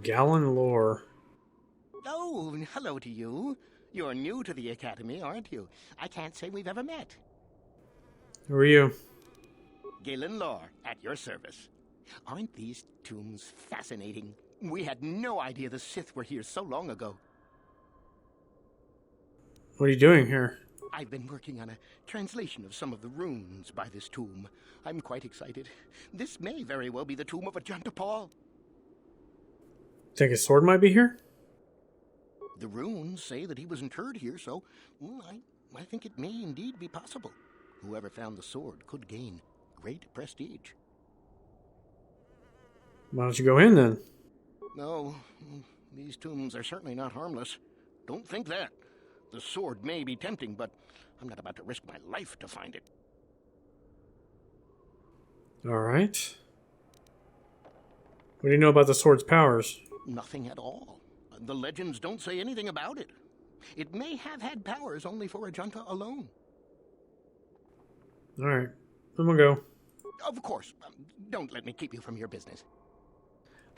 Gallon lore. Oh, hello to you. You're new to the Academy, aren't you? I can't say we've ever met. Who are you? Galen Lore, at your service. Aren't these tombs fascinating? We had no idea the Sith were here so long ago. What are you doing here? I've been working on a translation of some of the runes by this tomb. I'm quite excited. This may very well be the tomb of Ajunta Pall. Think his sword might be here? The runes say that he was interred here, so I think it may indeed be possible. Whoever found the sword could gain great prestige. Why don't you go in then? No, these tombs are certainly not harmless. Don't think that. The sword may be tempting, but I'm not about to risk my life to find it. Alright. What do you know about the sword's powers? Nothing at all. The legends don't say anything about it. It may have had powers only for Ajunta alone. Alright. I'm gonna go. Of course. Don't let me keep you from your business.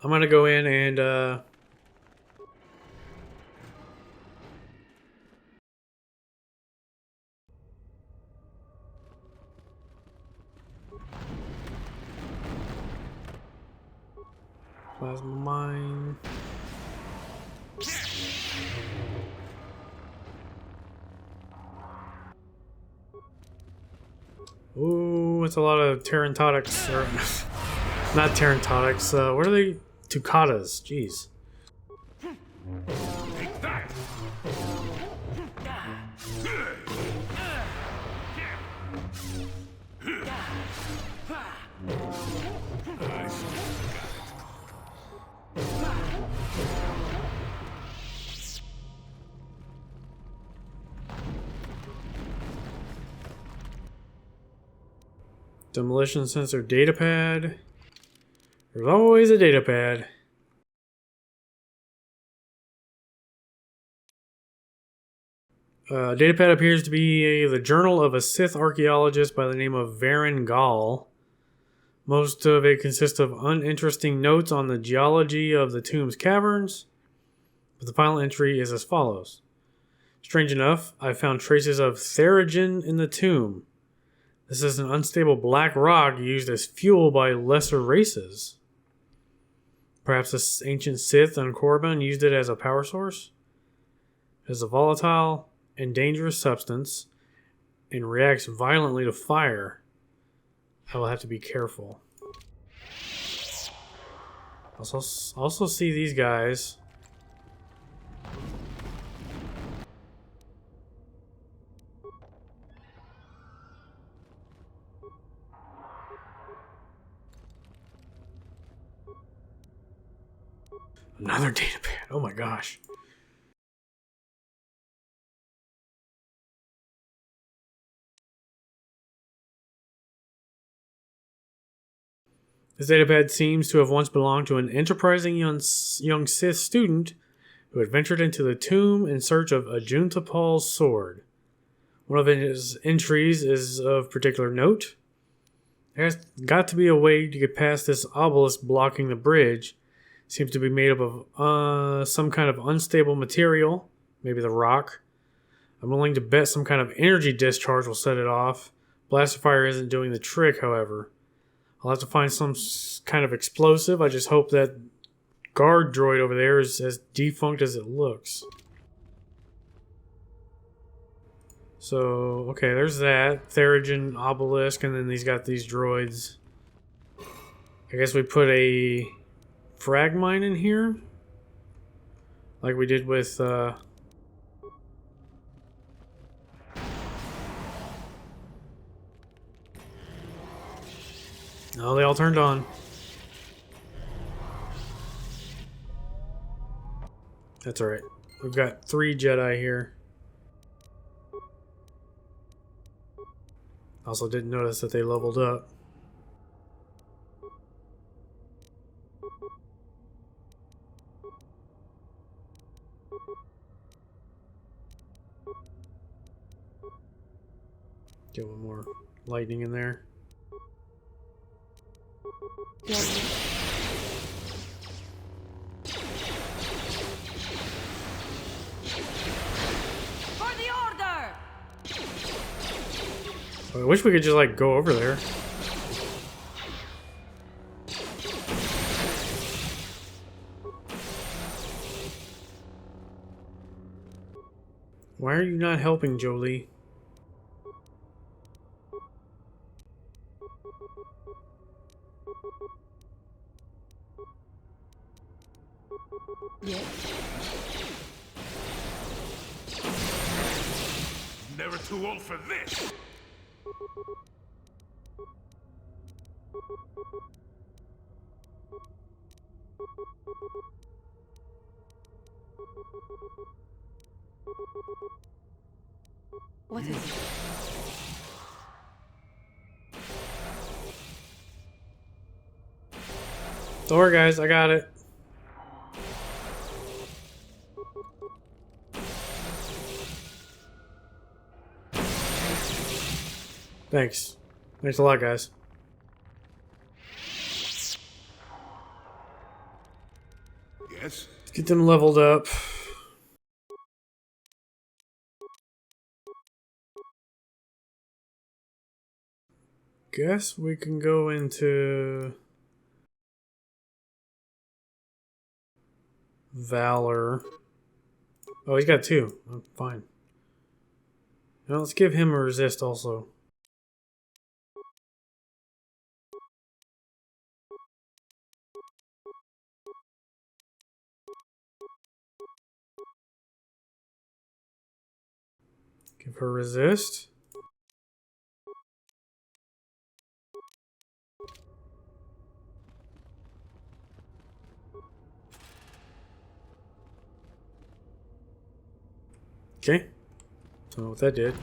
I'm gonna go in and, plasma mine. Ooh, it's a lot of Terrantotics. Or, not Terrantotics. What are they? Tucatas. Jeez. Take that! Demolition sensor datapad. There's always a datapad. Datapad appears to be the journal of a Sith archaeologist by the name of Varen Gall. Most of it consists of uninteresting notes on the geology of the tomb's caverns, but the final entry is as follows. Strange enough, I found traces of Theragen in the tomb. This is an unstable black rock used as fuel by lesser races. Perhaps this ancient Sith on Korriban used it as a power source? It is a volatile and dangerous substance and reacts violently to fire. I will have to be careful. Also see these guys. Another datapad. Oh my gosh. This datapad seems to have once belonged to an enterprising young Sith student who had ventured into the tomb in search of Ajunta Pall's sword. One of his entries is of particular note. There's got to be a way to get past this obelisk blocking the bridge. Seems to be made up of some kind of unstable material, maybe the rock. I'm willing to bet some kind of energy discharge will set it off. Blaster fire isn't doing the trick, however. I'll have to find some kind of explosive. I just hope that guard droid over there is as defunct as it looks. So, okay, there's that. Theragen obelisk, and then he's got these droids. I guess we put a frag mine in here? Like we did with, oh, they all turned on. That's alright. We've got 3 Jedi here. Also didn't notice that they leveled up. Get one more lightning in there. I wish we could just, like, go over there. Why are you not helping, Jolie? Yeah. Never too old for this. What is it? Don't worry, guys. I got it. Thanks. Thanks a lot, guys. Yes? Let's get them leveled up. Guess we can go into Valor. Oh, he's got 2. I'm fine. Now let's give him a resist also. Give her resist. Okay. Don't know what that did.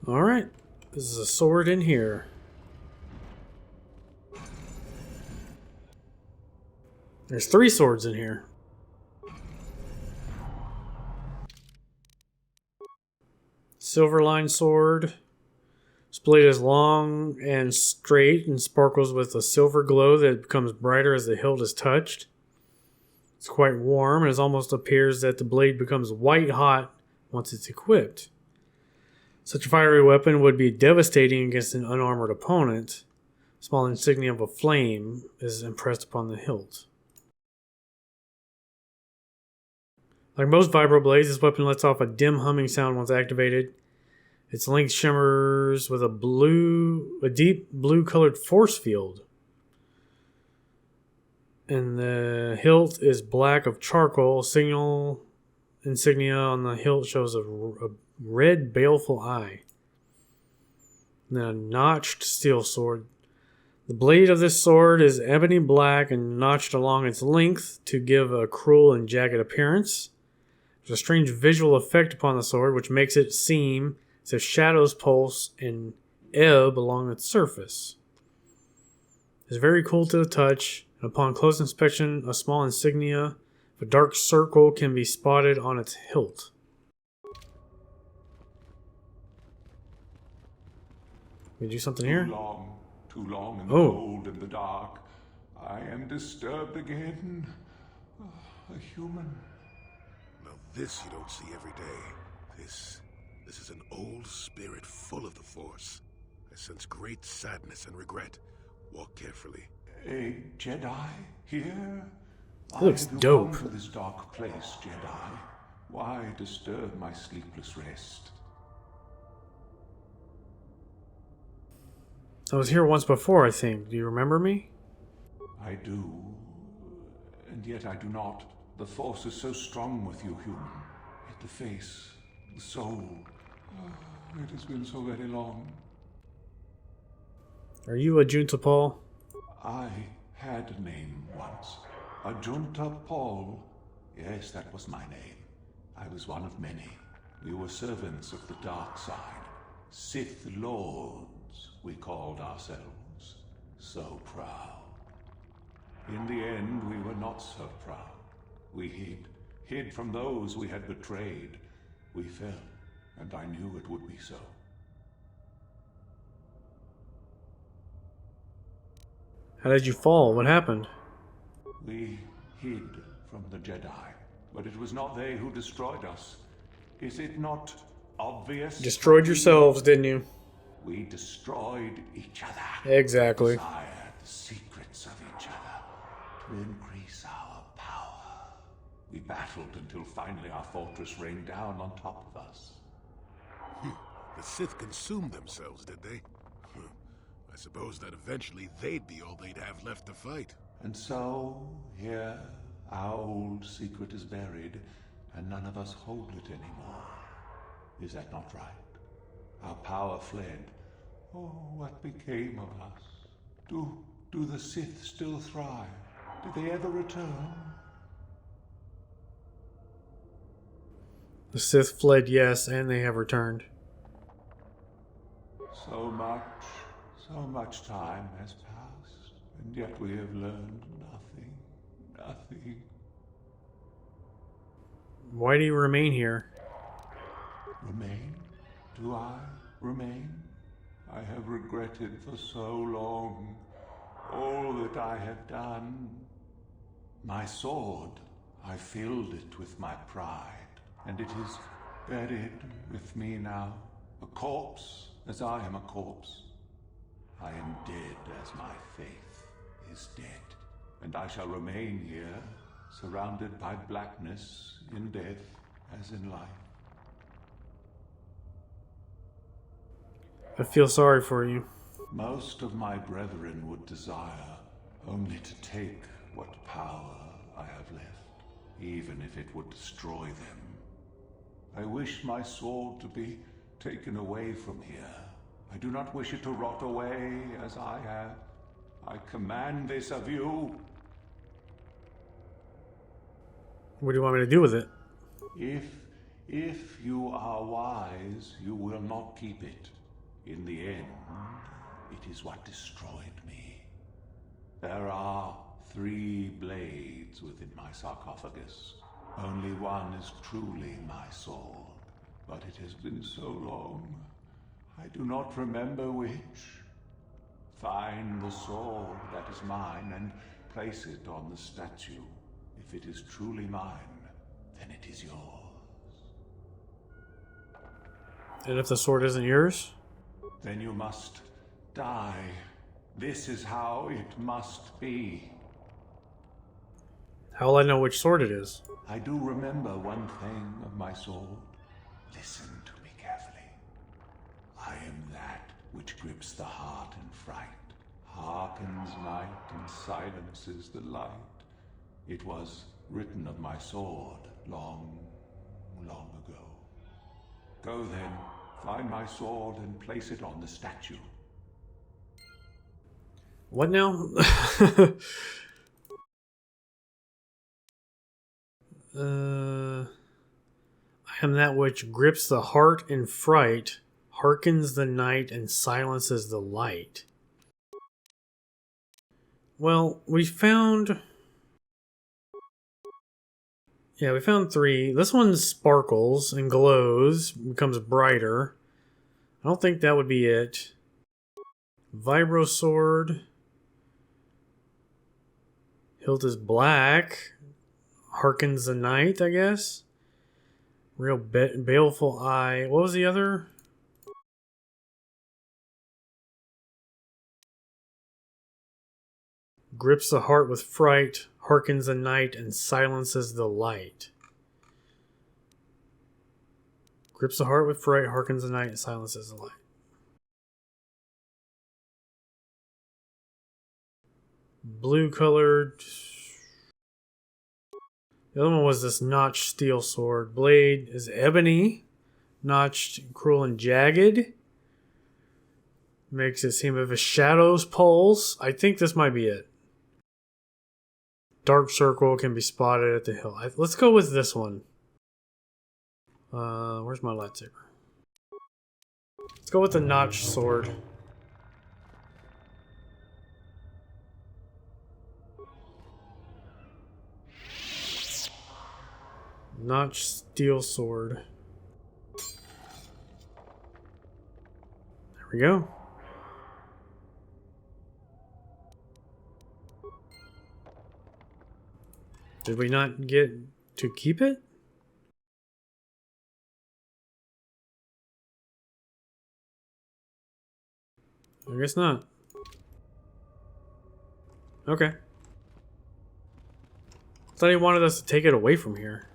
Alright. This is a sword in here. There's 3 swords in here. Silverline sword. This blade is long and straight and sparkles with a silver glow that becomes brighter as the hilt is touched. It's quite warm, and it almost appears that the blade becomes white hot once it's equipped. Such a fiery weapon would be devastating against an unarmored opponent. A small insignia of a flame is impressed upon the hilt. Like most vibroblades, this weapon lets off a dim humming sound once activated. Its length shimmers with a deep blue colored force field. And the hilt is black of charcoal. Insignia on the hilt shows a red baleful eye. And then a notched steel sword. The blade of this sword is ebony black and notched along its length to give a cruel and jagged appearance. There's a strange visual effect upon the sword which makes it seem as if shadows pulse and ebb along its surface. It's very cool to the touch, and upon close inspection, a small insignia of a dark circle can be spotted on its hilt. Can we do something here? Too long in the Oh. cold and the dark. I am disturbed again. A human. Now this you don't see every day. This is an old spirit full of the Force. I sense great sadness and regret. Walk carefully. A Jedi here? It looks Why have you dope. come to this dark place, Jedi? Why disturb my sleepless rest? I was here once before, I think. Do you remember me? I do, and yet I do not. The Force is so strong with you, human. Yet the face, the soul. It has been so very long. Are you Ajunta Pall? I had a name once. Ajunta Pall. Yes, that was my name. I was one of many. We were servants of the dark side. Sith Lords, we called ourselves. so proud. In the end, we were not so proud. We hid from those we had betrayed. We fell, and I knew it would be so. How did you fall? What happened? We hid from the Jedi, but it was not they who destroyed us. Is it not obvious? Destroyed yourselves, didn't you? We destroyed each other. Exactly. Desired the secrets of each other to increase our power. We battled until finally our fortress rained down on top of us. The Sith consumed themselves, did they? I suppose that eventually they'd be all they'd have left to fight. And so, here, our old secret is buried, and none of us hold it anymore. Is that not right? Our power fled. Oh, what became of us? Do the Sith still thrive? Did they ever return? The Sith fled, yes, and they have returned. So much time has passed, and yet we have learned nothing. Why do you remain here? Remain? Do I remain? I have regretted for so long all that I have done. My sword, I filled it with my pride, and it is buried with me now, a corpse as I am a corpse. I am dead as my faith is dead, and I shall remain here, surrounded by blackness in death as in life. I feel sorry for you. Most of my brethren would desire only to take what power I have left, even if it would destroy them. I wish my sword to be taken away from here. I do not wish it to rot away as I have. I command this of you. What do you want me to do with it? If you are wise, you will not keep it. In the end, it is what destroyed me. There are 3 blades within my sarcophagus. Only one is truly my sword, but it has been so long. I do not remember which. Find the sword that is mine and place it on the statue. If it is truly mine, then it is yours. And if the sword isn't yours? Then you must die. This is how it must be. How will I know which sword it is? I do remember one thing of my sword. Listen to me carefully. I am that which grips the heart in fright, hearkens night and silences the light. It was written of my sword long, long ago. Go then, find my sword and place it on the statue. What now? I am that which grips the heart in fright, hearkens the night, and silences the light. Well, we found 3. This one sparkles and glows, becomes brighter. I don't think that would be it. Vibro sword. Hilt is black. Harkens the night, I guess. Real baleful eye. What was the other? Grips the heart with fright, hearkens the night, and silences the light. Grips the heart with fright, hearkens the night, and silences the light. Blue colored. The other one was this notched steel sword. Blade is ebony, notched, cruel, and jagged. Makes it seem if a shadow's pulse. I think this might be it. Dark circle can be spotted at the hill. Let's go with this one. Where's my lightsaber? Let's go with the notched sword. Notch steel sword. There we go. Did we not get to keep it? I guess not. Okay. I thought he wanted us to take it away from here.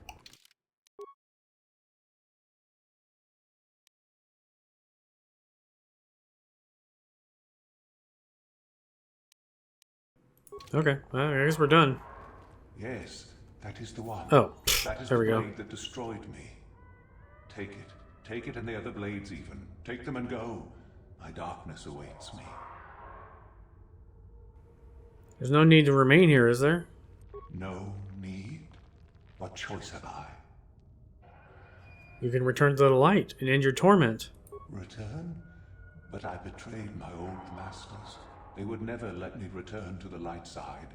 Okay, well, I guess we're done. Yes, that is the one. Oh, that is there the we go. blade that destroyed me. Take it. Take it and the other blades even. Take them and go. My darkness awaits me. There's no need to remain here, is there? No need? What choice have I? You can return to the light and end your torment. Return? But I betrayed my old masters. They would never let me return to the light side.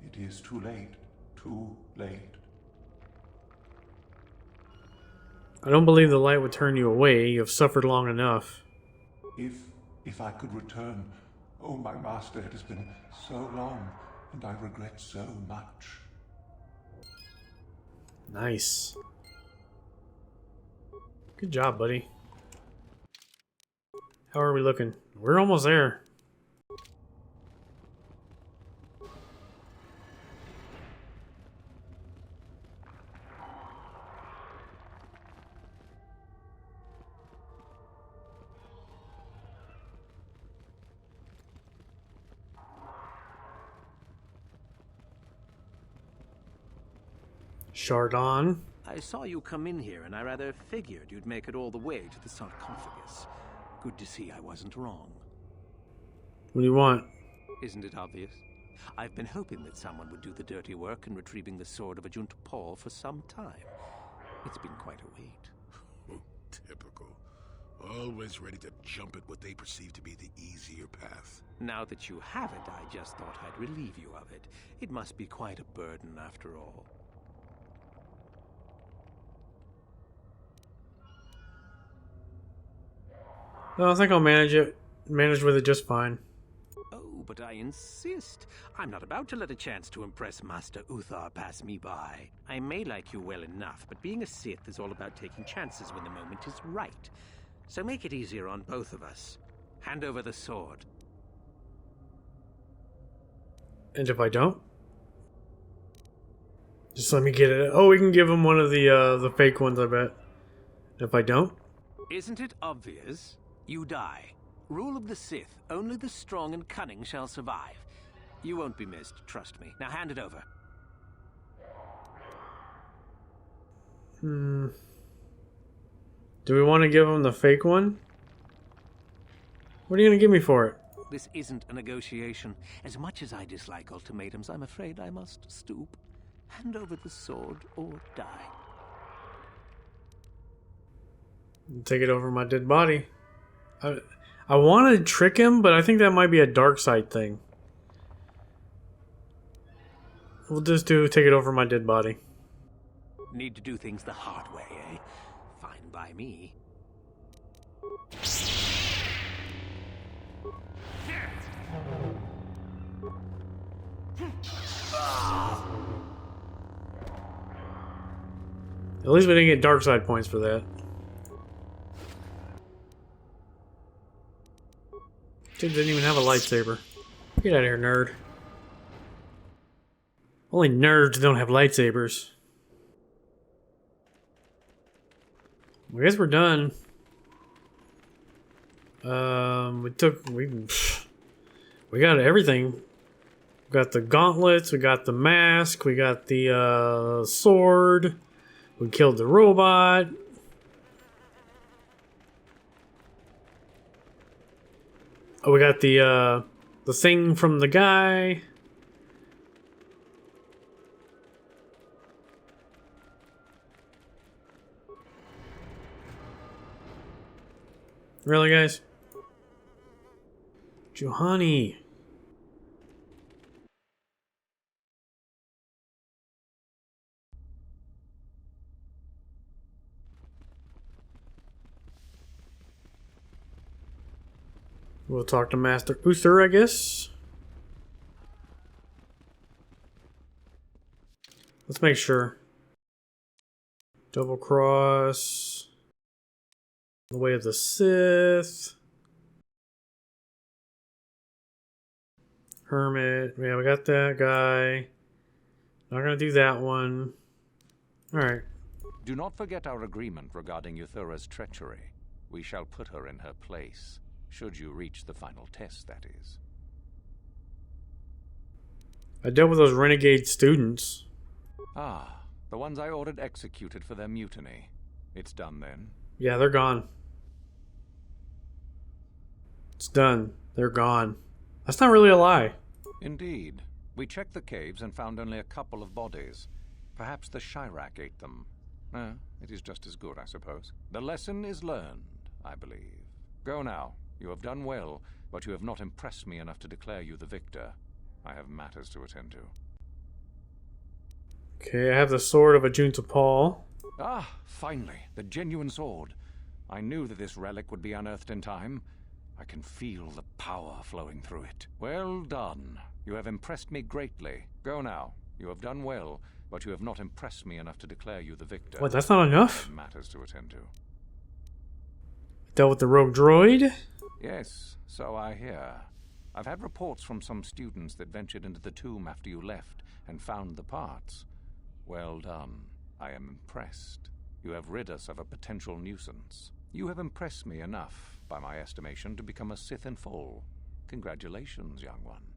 It is too late. Too late. I don't believe the light would turn you away. You have suffered long enough. If I could return, oh my master, it has been so long, and I regret so much. Nice. Good job, buddy. How are we looking? We're almost there. Chardon. I saw you come in here, and I rather figured you'd make it all the way to the sarcophagus. Good to see I wasn't wrong. What do you want? Isn't it obvious? I've been hoping that someone would do the dirty work in retrieving the sword of Ajunta Pall for some time. It's been quite a wait. Typical. Always ready to jump at what they perceive to be the easier path. Now that you have it, I just thought I'd relieve you of it. It must be quite a burden after all. No, I think I'll manage with it just fine. Oh, but I insist. I'm not about to let a chance to impress Master Uthar pass me by. I may like you well enough, but being a Sith is all about taking chances when the moment is right. So make it easier on both of us. Hand over the sword. And if I don't? Just let me get it. Oh, we can give him one of the fake ones, I bet. If I don't? Isn't it obvious? You die. Rule of the Sith. Only the strong and cunning shall survive. You won't be missed, trust me. Now hand it over. Do we want to give him the fake one? What are you going to give me for it? This isn't a negotiation. As much as I dislike ultimatums, I'm afraid I must stoop. Hand over the sword or die. Take it over my dead body. I want to trick him, but I think that might be a dark side thing. We'll just take it over my dead body. Need to do things the hard way, eh? Fine by me. At least we didn't get dark side points for that. Dude didn't even have a lightsaber. Get out of here, nerd. Only nerds don't have lightsabers. I guess we're done. We got everything. We got the gauntlets, we got the mask, we got the sword, we killed the robot. Oh, we got the thing from the guy. Really, guys? Juhani. We'll talk to Master Uther, I guess. Let's make sure. Double cross. The way of the Sith. Hermit. Yeah, we got that guy. Not gonna do that one. Alright. Do not forget our agreement regarding Euthura's treachery. We shall put her in her place. Should you reach the final test, that is. I dealt with those renegade students. Ah, the ones I ordered executed for their mutiny. It's done then? Yeah, they're gone. It's done. They're gone. That's not really a lie. Indeed. We checked the caves and found only a couple of bodies. Perhaps the Chirac ate them. It is just as good, I suppose. The lesson is learned, I believe. Go now. You have done well, but you have not impressed me enough to declare you the victor. I have matters to attend to. Okay, I have the sword of Ajunta Pall. Ah, finally, the genuine sword. I knew that this relic would be unearthed in time. I can feel the power flowing through it. Well done. You have impressed me greatly. Go now. You have done well, but you have not impressed me enough to declare you the victor. What, that's not enough? I have matters to attend to. Dealt with the rogue droid. Yes, so I hear. I've had reports from some students that ventured into the tomb after you left and found the parts. Well done. I am impressed. You have rid us of a potential nuisance. You have impressed me enough, by my estimation, to become a Sith in full. Congratulations, young one.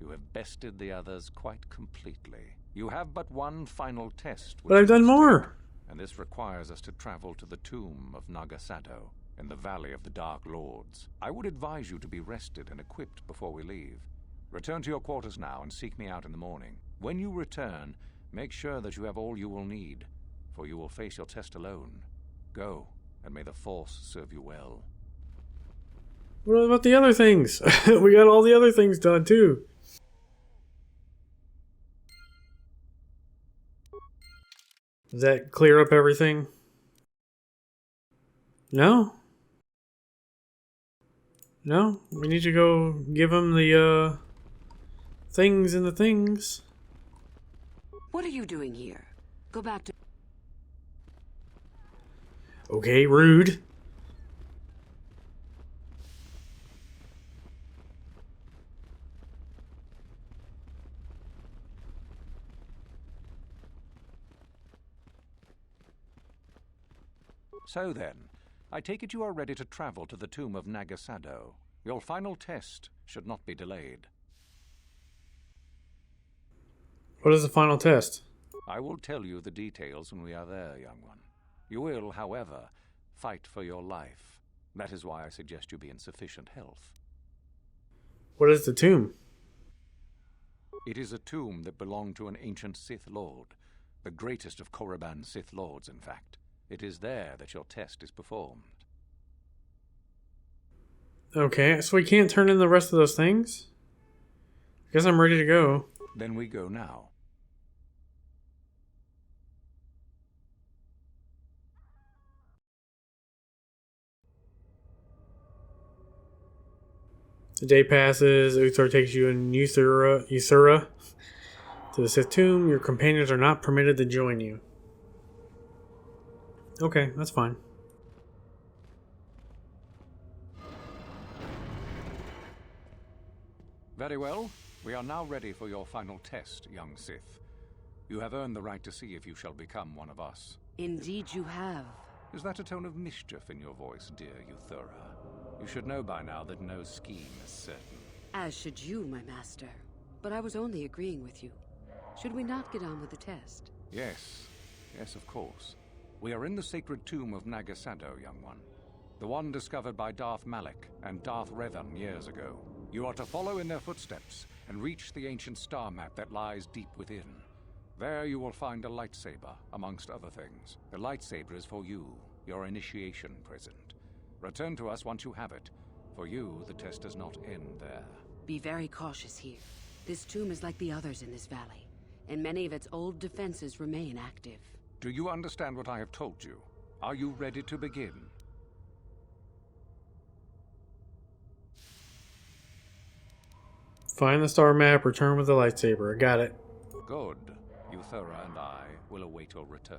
You have bested the others quite completely. You have but one final test. But I've done more. And this requires us to travel to the tomb of Nagasado, in the Valley of the Dark Lords. I would advise you to be rested and equipped before we leave. Return to your quarters now and seek me out in the morning. When you return, make sure that you have all you will need, for you will face your test alone. Go, and may the Force serve you well. What about the other things? We got all the other things done too. Does that clear up everything? No. No, we need to go give him the things and the things. What are you doing here? Go back to... Okay, rude. So then, I take it you are ready to travel to the tomb of Nagasado. Your final test should not be delayed. What is the final test? I will tell you the details when we are there, young one. You will, however, fight for your life. That is why I suggest you be in sufficient health. What is the tomb? It is a tomb that belonged to an ancient Sith Lord. The greatest of Korriban's Sith Lords, in fact. It is there that your test is performed. Okay, so we can't turn in the rest of those things? I guess I'm ready to go. Then we go now. The day passes, Uther takes you and Euthura to the Sith tomb. Your companions are not permitted to join you. Okay, that's fine. Very well. We are now ready for your final test, young Sith. You have earned the right to see if you shall become one of us. Indeed you have. Is that a tone of mischief in your voice, dear Euthura? You should know by now that no scheme is certain. As should you, my master. But I was only agreeing with you. Should we not get on with the test? Yes. Yes, of course. We are in the sacred tomb of Nagasado, young one. The one discovered by Darth Malak and Darth Revan years ago. You are to follow in their footsteps and reach the ancient star map that lies deep within. There you will find a lightsaber, amongst other things. The lightsaber is for you, your initiation present. Return to us once you have it. For you, the test does not end there. Be very cautious here. This tomb is like the others in this valley, and many of its old defenses remain active. Do you understand what I have told you? Are you ready to begin? Find the star map, return with the lightsaber. I got it. Good. Euthura and I will await your return.